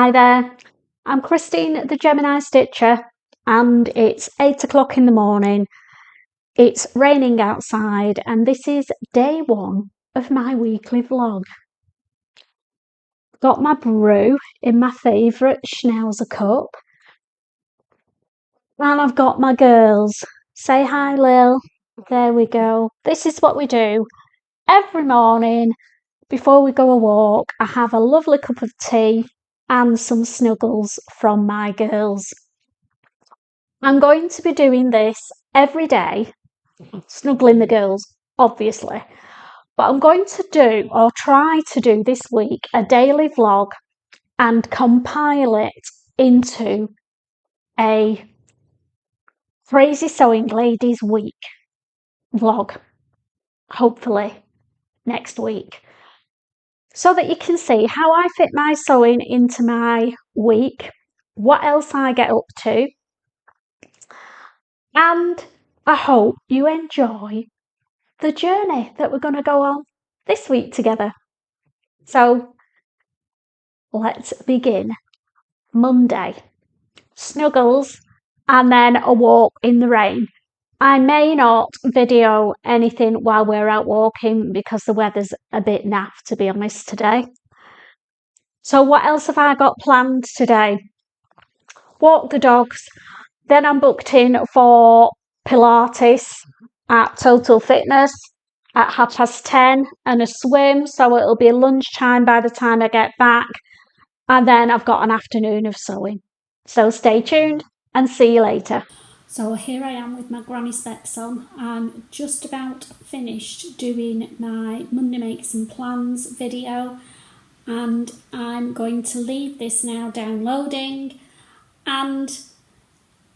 Hi there, I'm Christine the Gemini Stitcher and it's 8 o'clock in the morning. It's raining outside and this is day one of my weekly vlog. Got my brew in my favourite schnauzer cup and I've got my girls. Say hi, Lil. There we go. This is what we do every morning before we go a walk. I have a lovely cup of tea and some snuggles from my girls. I'm going to be doing this every day, snuggling the girls, obviously, but I'm going to do, or try to do this week, a daily vlog and compile it into a Crazy Sewing Ladies Week vlog, hopefully next week, so that you can see how I fit my sewing into my week, what else I get up to, and I hope you enjoy the journey that we're going to go on this week together. So let's begin. Monday, snuggles and then a walk in the rain. I may not video anything while we're out walking because the weather's a bit naff, to be honest, today. So what else have I got planned today? Walk the dogs. Then I'm booked in for Pilates at Total Fitness at 10:30 and a swim, so it'll be lunchtime by the time I get back, and then I've got an afternoon of sewing. So stay tuned and see you later. So here I am with my granny specs on. I'm just about finished doing my Monday Makes and Plans video, and I'm going to leave this now downloading and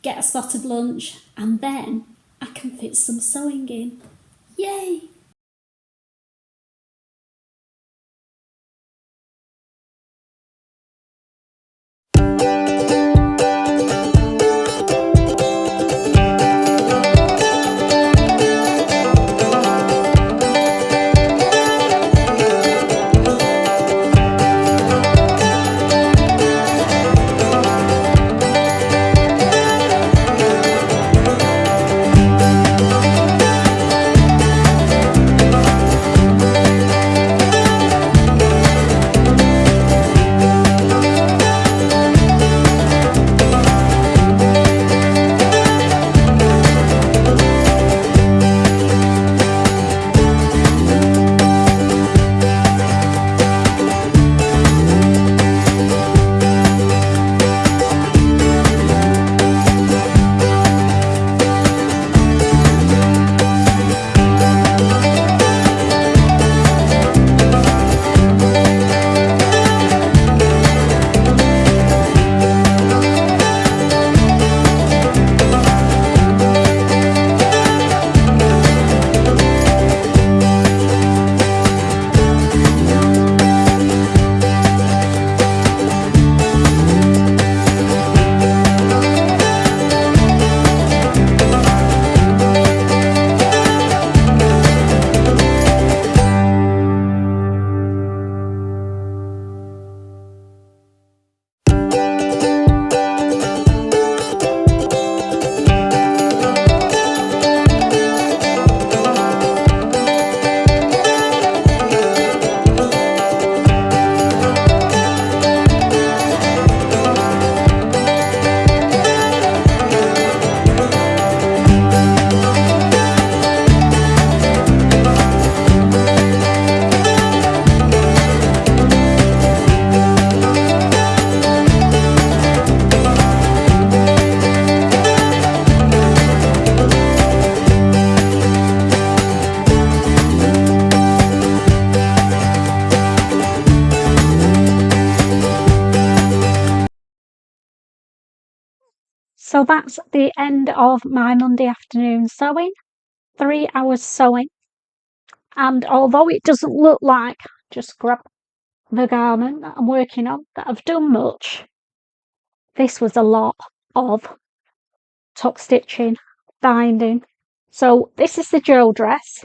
get a spot of lunch, and then I can fit some sewing in. Yay! So that's the end of my Monday afternoon sewing, 3 hours sewing. And although it doesn't look like, just grab the garment that I'm working on, that I've done much, this was a lot of tuck stitching, binding. So this is the Joe dress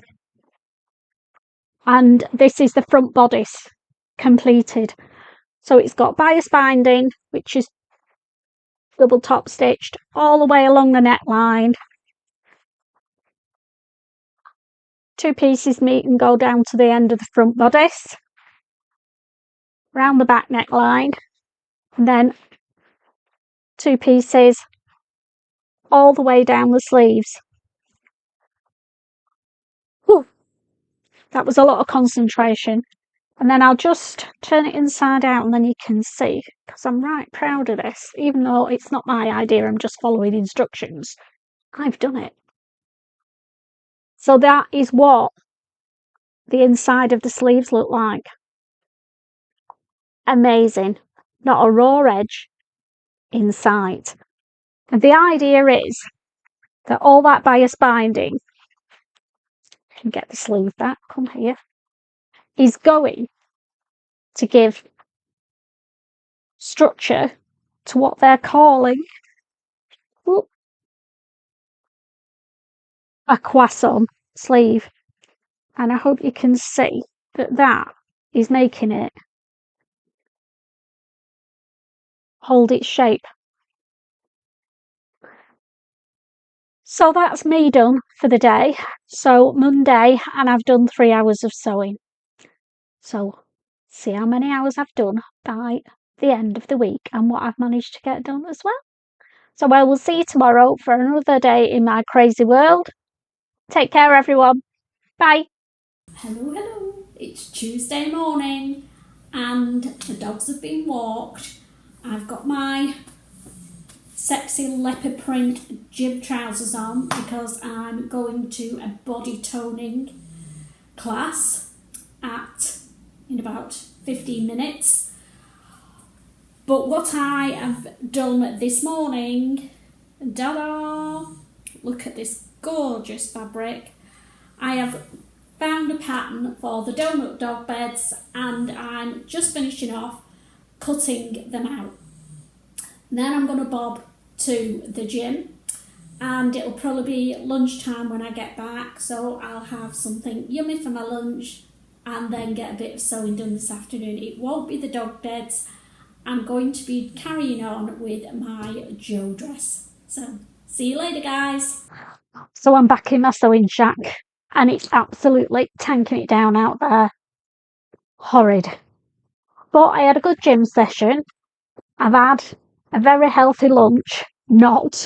and this is the front bodice completed. So it's got bias binding, which is double top stitched all the way along the neckline. 2 pieces meet and go down to the end of the front bodice, round the back neckline, and then 2 pieces all the way down the sleeves. Whew. That was a lot of concentration. And then I'll just turn it inside out and then you can see, because I'm right proud of this. Even though it's not my idea, I'm just following instructions. I've done it. So that is what the inside of the sleeves look like. Amazing. Not a raw edge in sight. And the idea is that all that bias binding, I can get the sleeve back, come here, is going to give structure to what they're calling a croissant sleeve. And I hope you can see that that is making it hold its shape. So that's me done for the day. So Monday, and I've done 3 hours of sewing. So see how many hours I've done by the end of the week and what I've managed to get done as well. So I will see you tomorrow for another day in my crazy world. Take care, everyone. Bye. Hello, it's Tuesday morning and the dogs have been walked. I've got my sexy leopard print jib trousers on because I'm going to a body toning class in about 15 minutes. But what I have done this morning, ta-da, look at this gorgeous fabric. I have found a pattern for the donut dog beds and I'm just finishing off cutting them out. Then I'm going to bob to the gym and it'll probably be lunchtime when I get back, so I'll have something yummy for my lunch and then get a bit of sewing done this afternoon. It won't be the dog beds. I'm going to be carrying on with my Joe dress. So see you later, guys. So I'm back in my sewing shack and it's absolutely tanking it down out there. Horrid. But I had a good gym session. I've had a very healthy lunch, not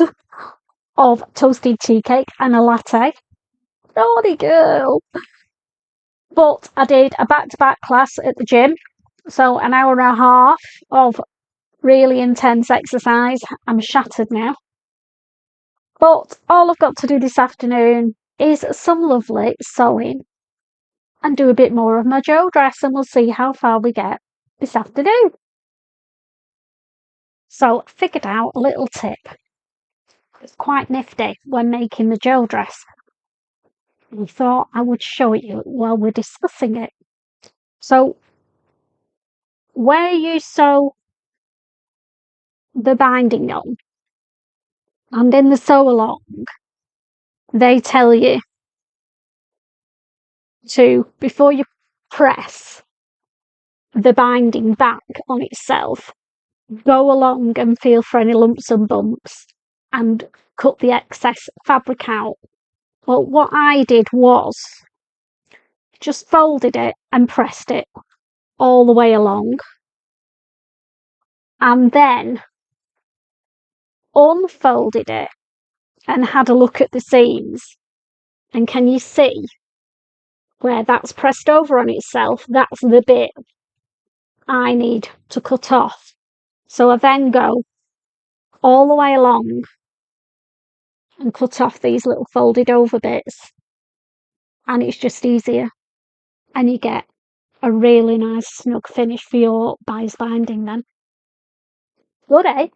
of toasted tea cake and a latte. Naughty girl. But I did a back-to-back class at the gym. So an hour and a half of really intense exercise. I'm shattered now. But all I've got to do this afternoon is some lovely sewing and do a bit more of my Joe dress and we'll see how far we get this afternoon. So I figured out a little tip. It's quite nifty when making the Joe dress. I thought I would show it you while we're discussing it. So where you sew the binding on and in the sew along, they tell you to, before you press the binding back on itself, go along and feel for any lumps and bumps and cut the excess fabric out. Well, what I did was just folded it and pressed it all the way along and then unfolded it and had a look at the seams. And can you see where that's pressed over on itself? That's the bit I need to cut off. So I then go all the way along and cut off these little folded over bits. And it's just easier. And you get a really nice snug finish for your bias binding then. Good, eh?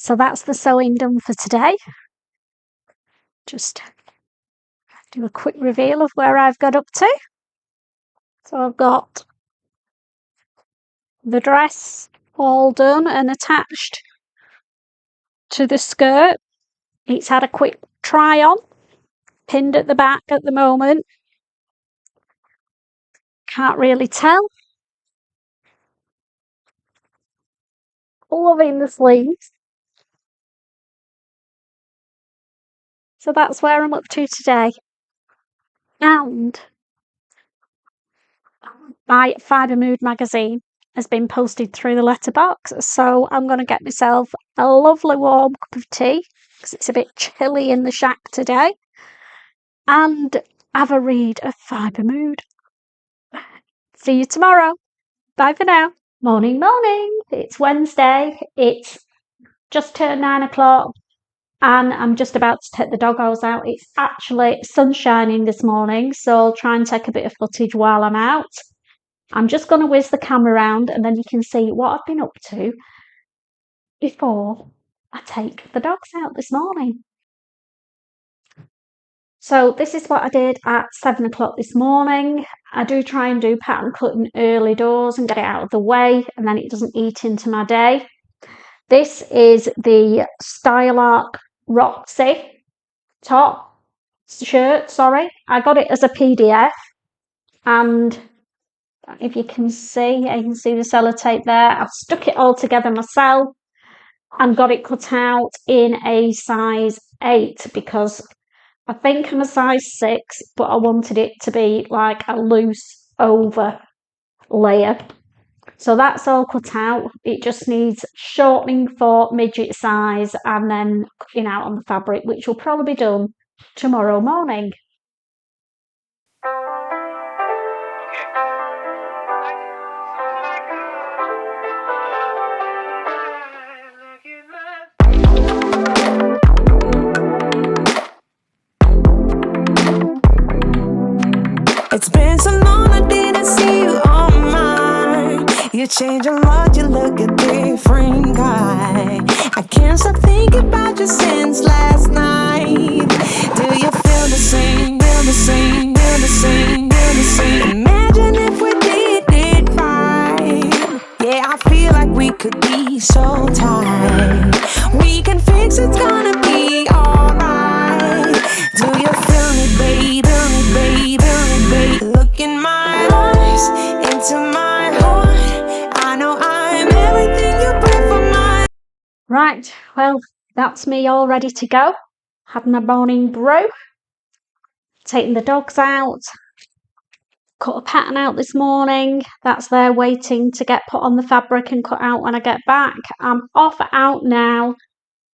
So that's the sewing done for today. Just do a quick reveal of where I've got up to. So I've got the dress all done and attached to the skirt. It's had a quick try on, pinned at the back at the moment. Can't really tell. Loving the sleeves. So that's where I'm up to today. And my Fibre Mood magazine has been posted through the letterbox, so I'm going to get myself a lovely warm cup of tea because it's a bit chilly in the shack today, and have a read of Fibre Mood. See you tomorrow. Bye for now. Morning, morning. It's Wednesday. It's just turned 9 o'clock and I'm just about to take the doggos out. It's actually sun shining this morning, so I'll try and take a bit of footage while I'm out. I'm just going to whiz the camera around and then you can see what I've been up to before I take the dogs out this morning. So this is what I did at 7 o'clock this morning. I do try and do pattern cutting early doors and get it out of the way, and then it doesn't eat into my day. This is the Style Arc Roxy shirt. I got it as a PDF, and if you can see, you can see the sellotape there. I've stuck it all together myself and got it cut out in a size 8 because I think I'm a size 6, but I wanted it to be like a loose over layer. So that's all cut out. It just needs shortening for midget size and then cutting out on the fabric, which will probably be done tomorrow morning. It's been so long I didn't see you on mine. You change a lot, you look a different guy. I can't stop thinking about you since last night. Do you feel the same, feel the same, feel the same, feel the same? Imagine if we did it right. Yeah, I feel like we could be so tight. We can fix it, it's gonna be alright. Do you feel me, babe? Feel me, babe? Look in my eyes, into my heart. I know I'm everything you pray for my. Right, well, that's me all ready to go. Had my morning brew, taking the dogs out, cut a pattern out this morning. That's there waiting to get put on the fabric and cut out when I get back. I'm off out now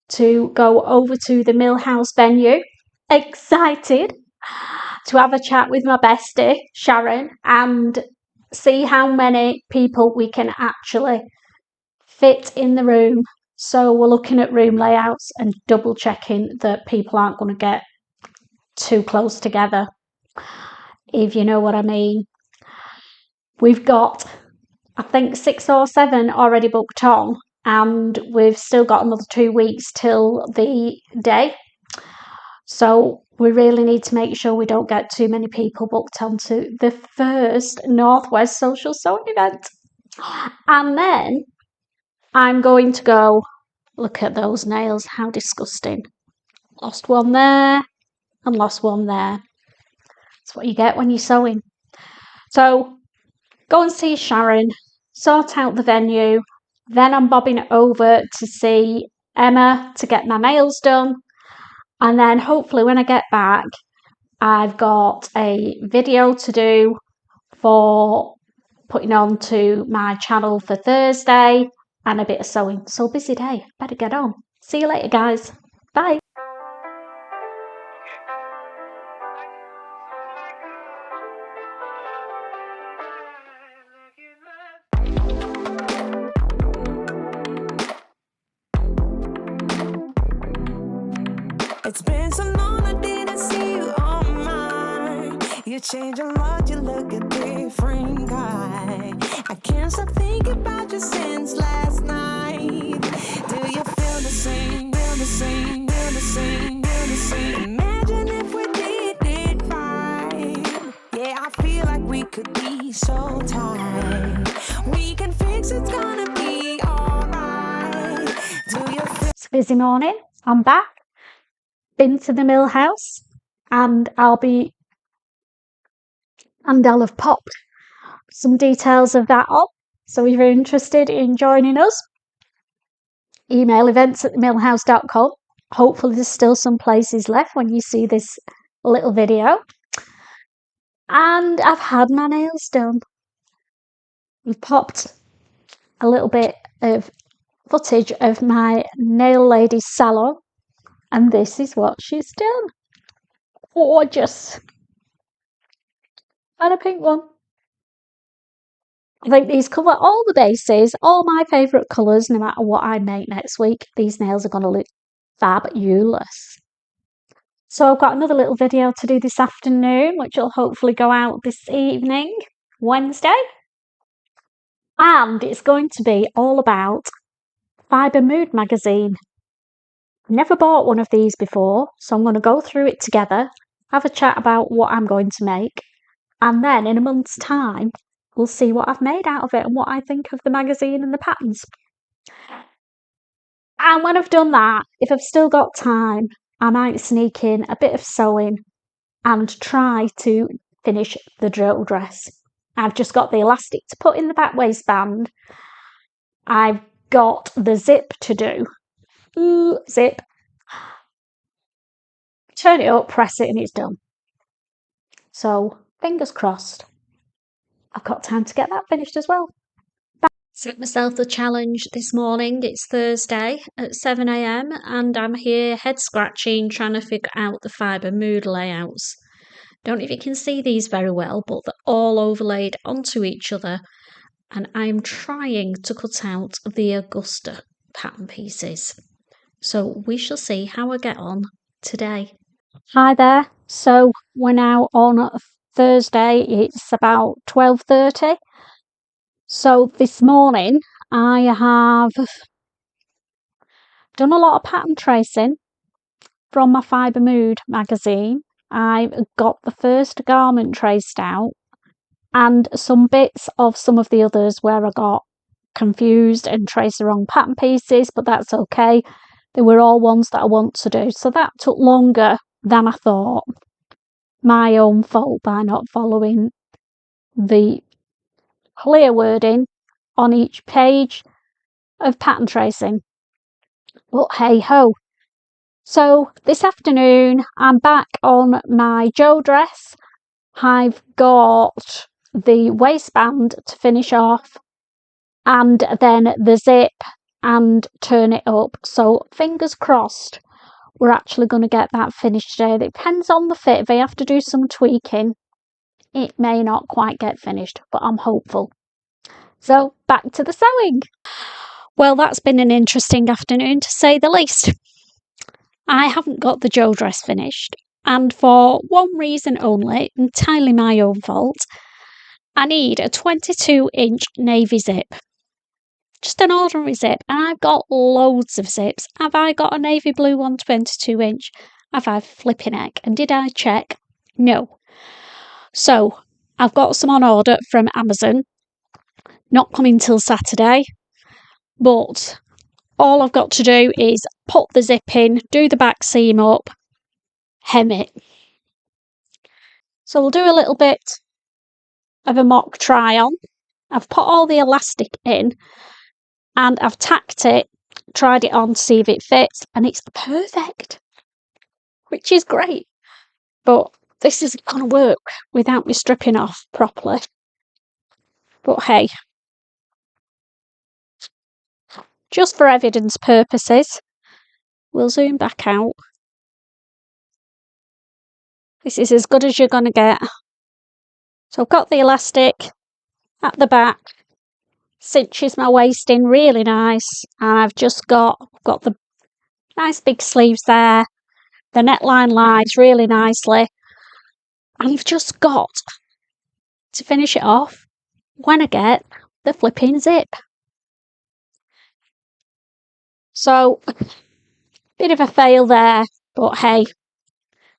to go over to the Millhouse venue. Excited to have a chat with my bestie, Sharon, and see how many people we can actually fit in the room. So we're looking at room layouts and double checking that people aren't going to get too close together, if you know what I mean. We've got, I think, 6 or 7 already booked on, and we've still got another 2 weeks till the day. So we really need to make sure we don't get too many people booked onto the first Northwest Social Sewing event. And then I'm going to go, look at those nails, how disgusting. Lost one there and lost one there. That's what you get when you're sewing. So go and see Sharon, sort out the venue. Then I'm bobbing over to see Emma to get my nails done. And then hopefully when I get back, I've got a video to do for putting on to my channel for Thursday and a bit of sewing. So busy day, better get on. See you later, guys. Bye. It's been so long I didn't see you on mine. You change a lot, you look a different guy. I can't stop thinking about you since last night. Do you feel the same? promise it's gonna be alright. Do you feel It's a busy morning. I'm back. Been to the mill house, and I'll have popped some details of that up. So if you're interested in joining us, email events@themillhouse.com. Hopefully there's still some places left when you see this little video. And I've had my nails done. We've popped a little bit of footage of my nail lady's salon, and this is what she's done. Gorgeous. And a pink one. I think these cover all the bases, all my favourite colours, no matter what I make next week. These nails are going to look fabulous. So I've got another little video to do this afternoon, which will hopefully go out this evening, Wednesday. And it's going to be all about Fibre Mood magazine. Never bought one of these before, so I'm going to go through it together, have a chat about what I'm going to make, and then in a month's time, we'll see what I've made out of it and what I think of the magazine and the patterns. And when I've done that, if I've still got time, I might sneak in a bit of sewing and try to finish the drill dress. I've just got the elastic to put in the back waistband. I've got the zip to do. Ooh, zip. Turn it up, press it, and it's done. So, fingers crossed. I've got time to get that finished as well. Set myself the challenge this morning. It's Thursday at 7 a.m. and I'm here head scratching trying to figure out the Fibre Mood layouts. Don't know if you can see these very well, but they're all overlaid onto each other, and I'm trying to cut out the Augusta pattern pieces. So we shall see how I get on today. Hi there. So we're now on Thursday. It's about 12:30. So this morning I have done a lot of pattern tracing from my Fibre Mood magazine. I've got the first garment traced out and some bits of some of the others where I got confused and traced the wrong pattern pieces, but that's okay. They were all ones that I want to do. So that took longer than I thought. My own fault by not following the clear wording on each page of pattern tracing. But hey ho. So this afternoon I'm back on my Joe dress. I've got the waistband to finish off and then the zip and turn it up. So fingers crossed we're actually going to get that finished today. It depends on the fit. If I have to do some tweaking, it may not quite get finished, but I'm hopeful. So back to the sewing. Well, that's been an interesting afternoon to say the least. I haven't got the Joe dress finished, and for one reason only, entirely my own fault. I need a 22-inch navy zip. Just an ordinary zip, and I've got loads of zips. Have I got a navy blue 122-inch? Have I flipping heck? And did I check? No. So I've got some on order from Amazon. Not coming till Saturday, but all I've got to do is put the zip in, do the back seam up, hem it. So we'll do a little bit of a mock try on. I've put all the elastic in and I've tacked it, tried it on to see if it fits, and it's perfect, which is great. But this isn't going to work without me stripping off properly. But hey, just for evidence purposes, we'll zoom back out. This is as good as you're going to get. So I've got the elastic at the back, cinches my waist in really nice, and I've got the nice big sleeves there. The neckline lies really nicely, and you've just got to finish it off when I get the flipping zip. So, bit of a fail there, but hey,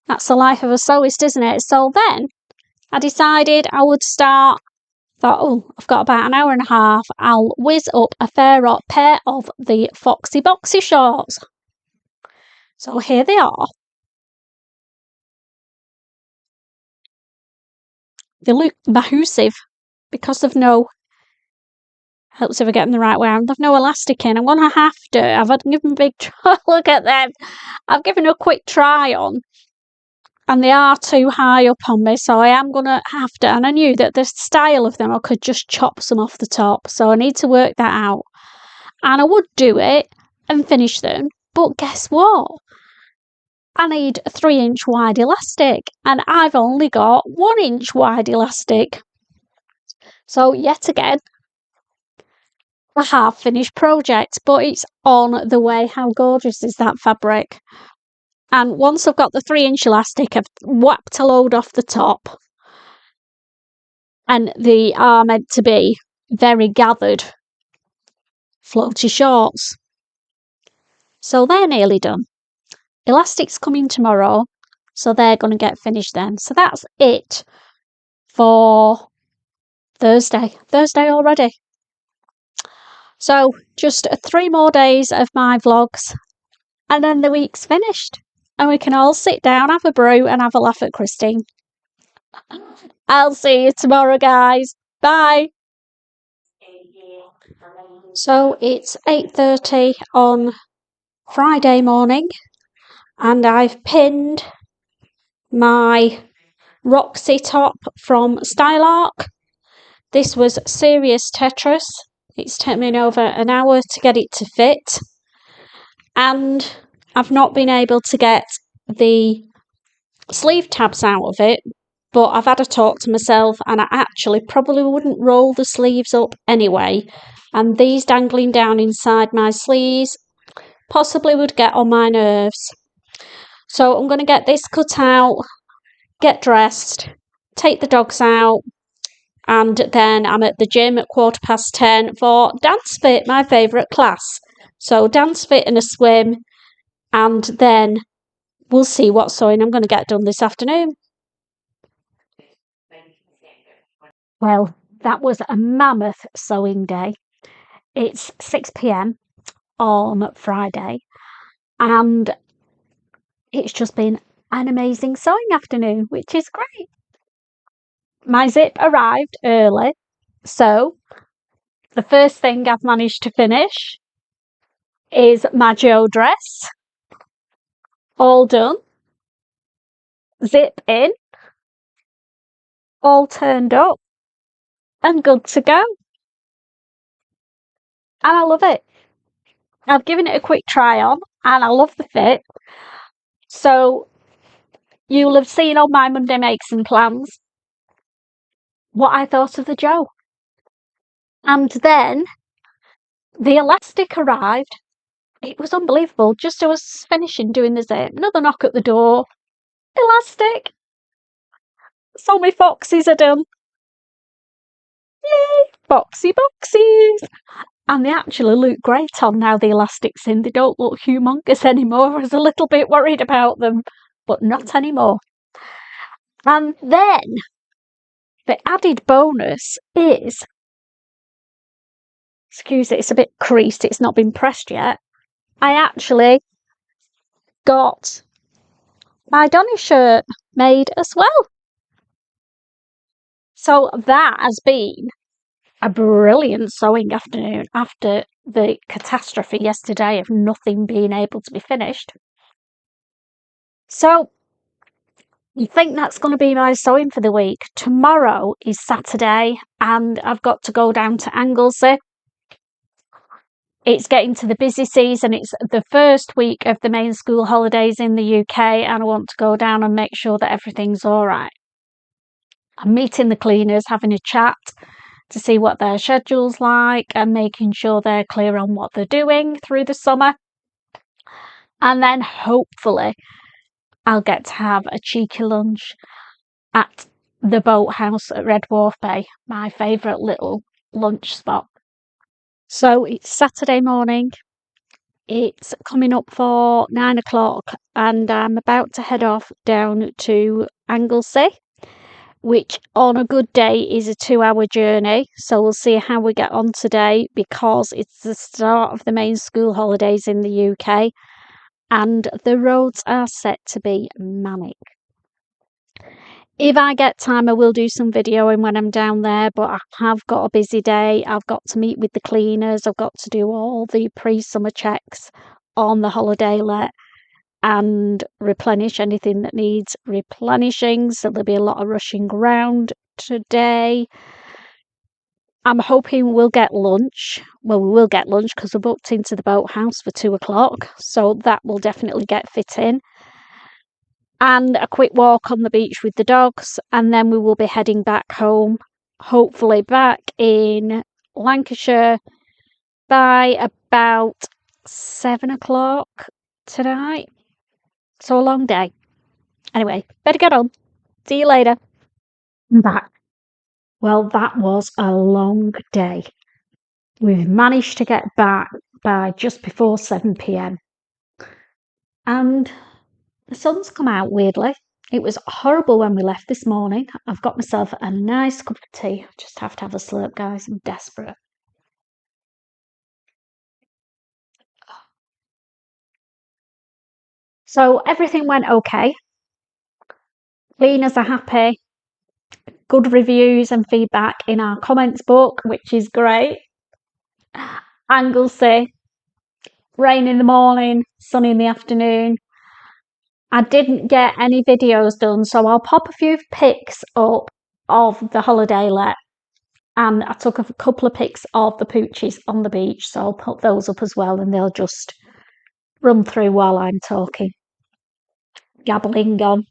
that's the life of a sewist, isn't it? So then I decided I would start Thought, oh, I've got about an hour and a half. I'll whiz up a pair of the Foxy Boxy shorts. So here they are. They look massive because they've no, helps if I get them the right way, they've no elastic in. I'm going to have to, I've had to give them a big try. Look at them. I've given a quick try on and they are too high up on me, so I am going to have to, and I knew that the style of them, I could just chop some off the top, so I need to work that out. And I would do it and finish them, but guess what? I need a 3-inch wide elastic, and I've only got 1-inch wide elastic. So yet again, a half-finished project, but it's on the way. How gorgeous is that fabric? And once I've got the 3-inch elastic, I've whacked a load off the top. And they are meant to be very gathered floaty shorts. So they're nearly done. Elastic's coming tomorrow, so they're going to get finished then. So that's it for Thursday. Thursday already. So just 3 more days of my vlogs, and then the week's finished. And we can all sit down, have a brew, and have a laugh at Christine. I'll see you tomorrow, guys. Bye. So it's 8:30 on Friday morning, and I've pinned my Roxy top from Style Arc. This was serious Tetris. It's taken me over an hour to get it to fit, and I've not been able to get the sleeve tabs out of it, but I've had a talk to myself, and I actually probably wouldn't roll the sleeves up anyway, and these dangling down inside my sleeves possibly would get on my nerves. So I'm going to get this cut out, get dressed, take the dogs out, and then I'm at the gym at 10:15 for Dance Fit, my favourite class. So Dance Fit and a swim, and then we'll see what sewing I'm going to get done this afternoon. Well, that was a mammoth sewing day. It's 6 p.m. on Friday, and it's just been an amazing sewing afternoon, which is great. My zip arrived early, so the first thing I've managed to finish is my Joe dress. All done. Zip in. All turned up. And good to go. And I love it. I've given it a quick try on, and I love the fit. So you'll have seen on my Monday Makes and Plans what I thought of the Joe. And then the elastic arrived. It was unbelievable. Just as I was finishing doing the zip, another knock at the door. Elastic. So my foxies are done. Yay! Foxy boxies. And they actually look great on now the elastic's in. They don't look humongous anymore. I was a little bit worried about them, but not anymore. And then the added bonus is, excuse it, it's a bit creased, it's not been pressed yet. I actually got my Donny shirt made as well. So that has been a brilliant sewing afternoon after the catastrophe yesterday of nothing being able to be finished. So you think that's going to be my sewing for the week. Tomorrow is Saturday, and I've got to go down to Anglesey. It's getting to the busy season. It's the first week of the main school holidays in the UK, and I want to go down and make sure that everything's all right. I'm meeting the cleaners, having a chat to see what their schedule's like, and making sure they're clear on what they're doing through the summer. And then hopefully I'll get to have a cheeky lunch at the boathouse at Red Wharf Bay, my favourite little lunch spot. So it's Saturday morning, it's coming up for 9 o'clock, and I'm about to head off down to Anglesey which on a good day is a 2-hour journey. So we'll see how we get on today, because it's the start of the main school holidays in the UK and the roads are set to be manic. If I get time, I will do some videoing when I'm down there, but I have got a busy day. I've got to meet with the cleaners. I've got to do all the pre-summer checks on the holiday let and replenish anything that needs replenishing. So there'll be a lot of rushing around today. I'm hoping we'll get lunch. Well, we will get lunch because we're booked into the boathouse for 2 o'clock. So that will definitely get fit in. And a quick walk on the beach with the dogs, and then we will be heading back home, hopefully back in Lancashire by about 7 o'clock tonight. So a long day. Anyway, better get on. See you later. I'm back. Well, that was a long day. We've managed to get back by just before 7 p.m. and the sun's come out weirdly. It was horrible when we left this morning. I've got myself a nice cup of tea. I just have to have a slurp, guys. I'm desperate. So everything went okay. Cleaners are happy. Good reviews and feedback in our comments book, which is great. Anglesey, rain in the morning, sun in the afternoon. I didn't get any videos done, so I'll pop a few pics up of the holiday let, and I took a couple of pics of the pooches on the beach, so I'll put those up as well, and they'll just run through while I'm talking, gabbling on.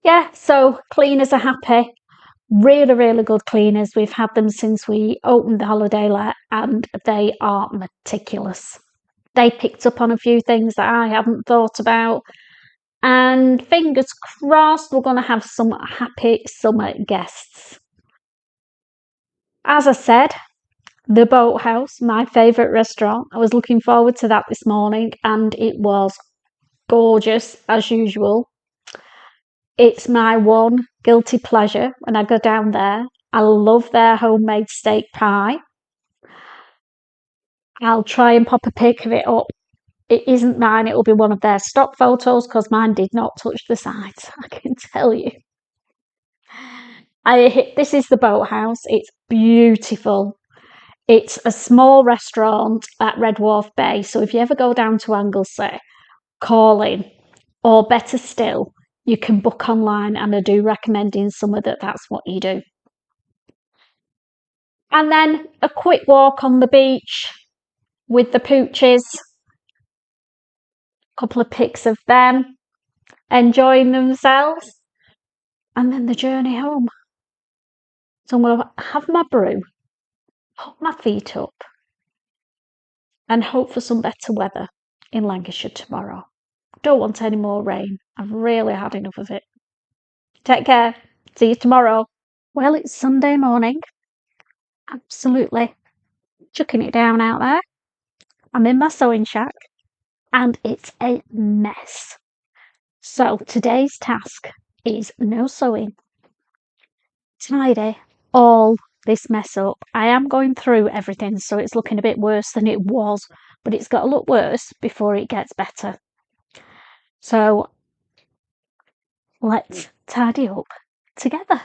Yeah, so cleaners are happy. Really, really good cleaners. We've had them since we opened the holiday let, and they are meticulous. They picked up on a few things that I haven't thought about, and fingers crossed we're going to have some happy summer guests. As I said, the Boathouse, my favourite restaurant. I was looking forward to that this morning, and it was gorgeous as usual. It's my one guilty pleasure when I go down there. I love their homemade steak pie. I'll try and pop a pic of it up. It isn't mine, it will be one of their stock photos because mine did not touch the sides, I can tell you. This is the Boathouse. It's beautiful. It's a small restaurant at Red Wharf Bay, so if you ever go down to Anglesey, call in, or better still, you can book online, and I do recommend in summer that that's what you do. And then a quick walk on the beach with the pooches, a couple of pics of them enjoying themselves, and then the journey home. So I'm going to have my brew, put my feet up, and hope for some better weather in Lancashire tomorrow. Don't want any more rain. I've really had enough of it. Take care. See you tomorrow. Well, it's Sunday morning. Absolutely chucking it down out there. I'm in my sewing shack and it's a mess. So today's task is no sewing. Tidy all this mess up. I am going through everything, so it's looking a bit worse than it was, but it's got to look worse before it gets better. So let's tidy up together.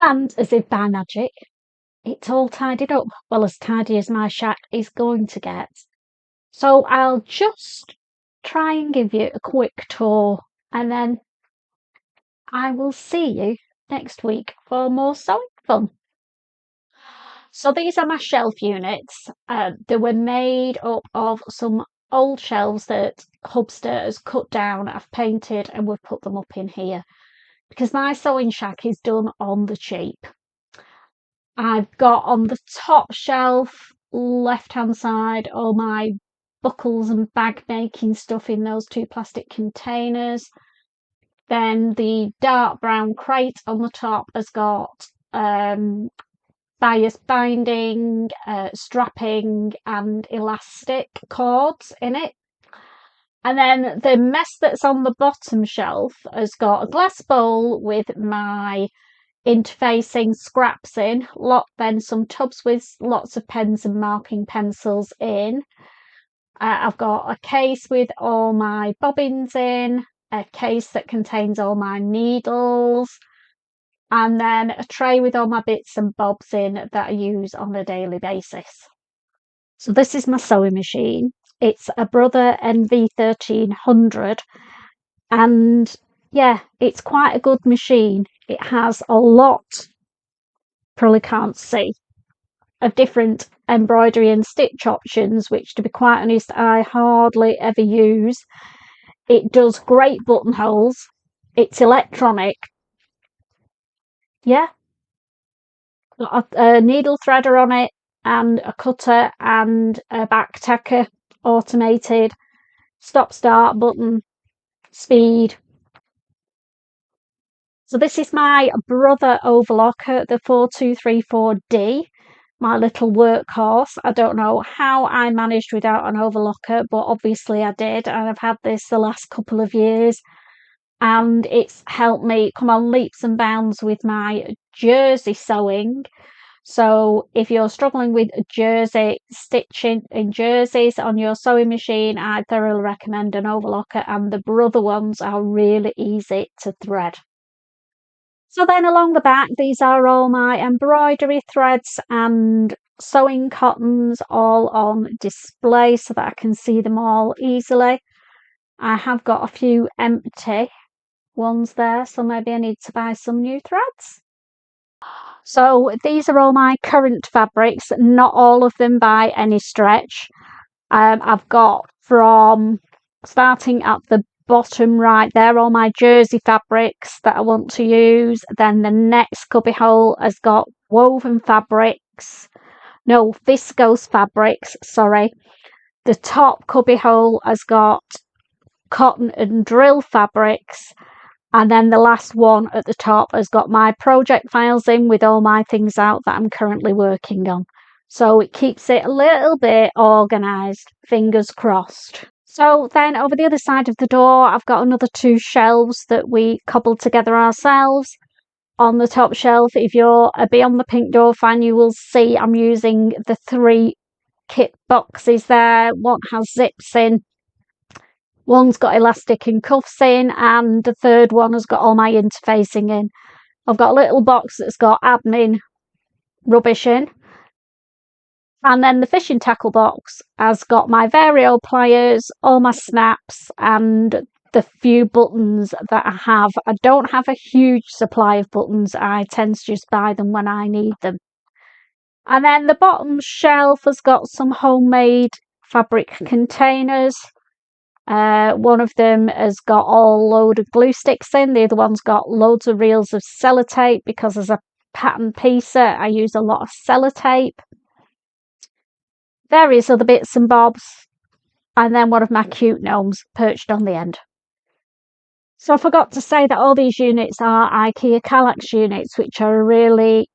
And as if by magic, it's all tidied up. Well, as tidy as my shack is going to get. So I'll just try and give you a quick tour, and then I will see you next week for more sewing fun. So these are my shelf units. They were made up of some old shelves that Hubster has cut down, I've painted, and we've put them up in here because my sewing shack is done on the cheap. I've got on the top shelf, left hand side, all my buckles and bag making stuff in those 2 plastic containers. Then the dark brown crate on the top has got bias binding, strapping and elastic cords in it. And then the mess that's on the bottom shelf has got a glass bowl with my interfacing scraps in, then some tubs with lots of pens and marking pencils in. I've got a case with all my bobbins in, a case that contains all my needles, and then a tray with all my bits and bobs in that I use on a daily basis. So this is my sewing machine. It's a Brother NV1300, and yeah, it's quite a good machine. It has a lot, probably can't see, of different embroidery and stitch options, which, to be quite honest, I hardly ever use. It does great buttonholes. It's electronic. Yeah. Got a needle threader on it, and a cutter and a back tacker, automated, stop start button, speed. So this is my Brother overlocker, the 4234D, my little workhorse. I don't know how I managed without an overlocker, but obviously I did, and I've had this the last couple of years, and it's helped me come on leaps and bounds with my jersey sewing. So if you're struggling with jersey stitching in jerseys on your sewing machine, I thoroughly recommend an overlocker, and the Brother ones are really easy to thread. So then along the back, these are all my embroidery threads and sewing cottons all on display so that I can see them all easily. I have got a few empty ones there, so maybe I need to buy some new threads. So these are all my current fabrics, not all of them by any stretch. I've got, from starting at the bottom right there, all my jersey fabrics that I want to use. Then the next cubbyhole has got woven fabrics, no, viscose fabrics, sorry. The top cubbyhole has got cotton and drill fabrics, and then the last one at the top has got my project files in with all my things out that I'm currently working on. So it keeps it a little bit organised, fingers crossed. So then over the other side of the door, I've got another 2 shelves that we cobbled together ourselves. On the top shelf, if you're a Beyond the Pink Door fan, you will see I'm using the 3 kit boxes there. One has zips in, one's got elastic and cuffs in, and the third one has got all my interfacing in. I've got a little box that's got admin rubbish in. And then the fishing tackle box has got my Vario pliers, all my snaps, and the few buttons that I have. I don't have a huge supply of buttons. I tend to just buy them when I need them. And then the bottom shelf has got some homemade fabric containers. One of them has got all load of glue sticks in. The other one's got loads of reels of sellotape, because as a pattern piecer, I use a lot of sellotape. Various other bits and bobs, and then one of my cute gnomes perched on the end. So I forgot to say that all these units are IKEA Kallax units, which are a really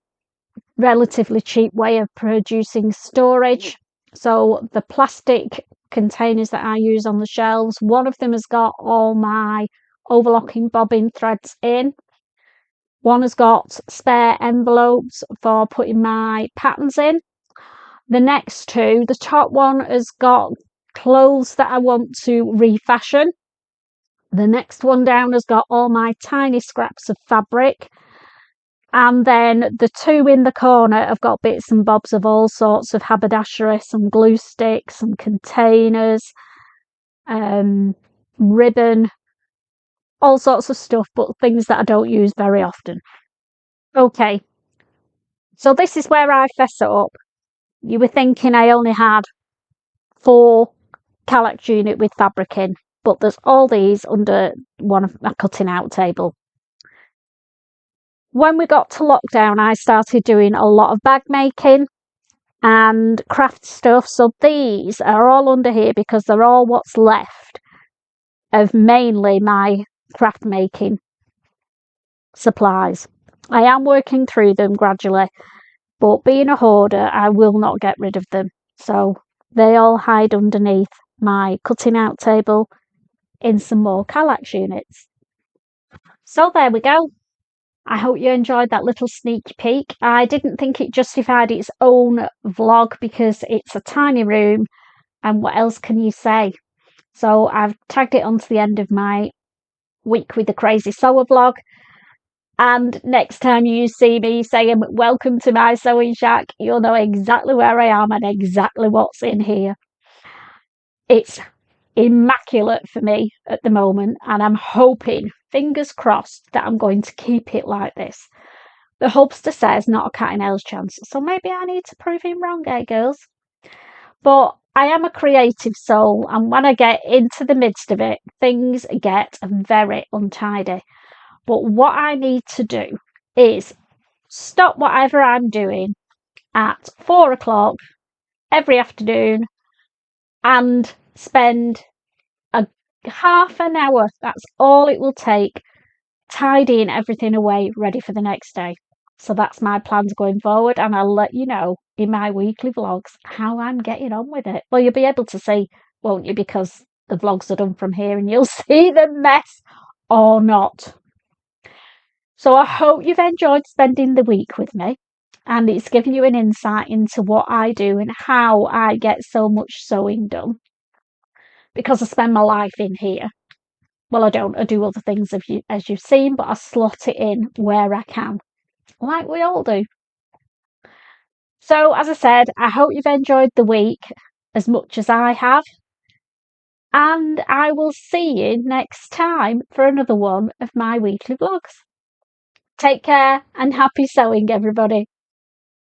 relatively cheap way of producing storage. So the plastic containers that I use on the shelves, one of them has got all my overlocking bobbin threads in. One has got spare envelopes for putting my patterns in. The next 2, the top one has got clothes that I want to refashion. The next one down has got all my tiny scraps of fabric. And then the two in the corner have got bits and bobs of all sorts of haberdashery, some glue sticks, some containers, ribbon, all sorts of stuff, but things that I don't use very often. Okay, so this is where I fess it up. You were thinking I only had 4 Kallax unit with fabric in, but there's all these under one of my cutting out table. When we got to lockdown, I started doing a lot of bag making and craft stuff. So these are all under here because they're all what's left of mainly my craft making supplies. I am working through them gradually, but being a hoarder, I will not get rid of them. So they all hide underneath my cutting out table in some more Kallax units. So there we go. I hope you enjoyed that little sneak peek. I didn't think it justified its own vlog because it's a tiny room, and what else can you say? So I've tagged it onto the end of my Week with the Crazy Sewer vlog, and next time you see me saying welcome to my sewing shack, you'll know exactly where I am and exactly what's in here. It's immaculate for me at the moment, and I'm hoping, fingers crossed, that I'm going to keep it like this. The hubster says not a cat in hell's chance, so maybe I need to prove him wrong, eh, girls? But I am a creative soul, and when I get into the midst of it, things get very untidy. But what I need to do is stop whatever I'm doing at 4 o'clock every afternoon and spend a half an hour, that's all it will take, tidying everything away ready for the next day. So that's my plans going forward, and I'll let you know in my weekly vlogs how I'm getting on with it. Well, you'll be able to see, won't you, because the vlogs are done from here and you'll see the mess or not. So I hope you've enjoyed spending the week with me, and it's given you an insight into what I do and how I get so much sewing done, because I spend my life in here. Well, I don't. I do other things as you've seen, but I slot it in where I can, like we all do. So, as I said, I hope you've enjoyed the week as much as I have, and I will see you next time for another one of my weekly vlogs. Take care and happy sewing, everybody.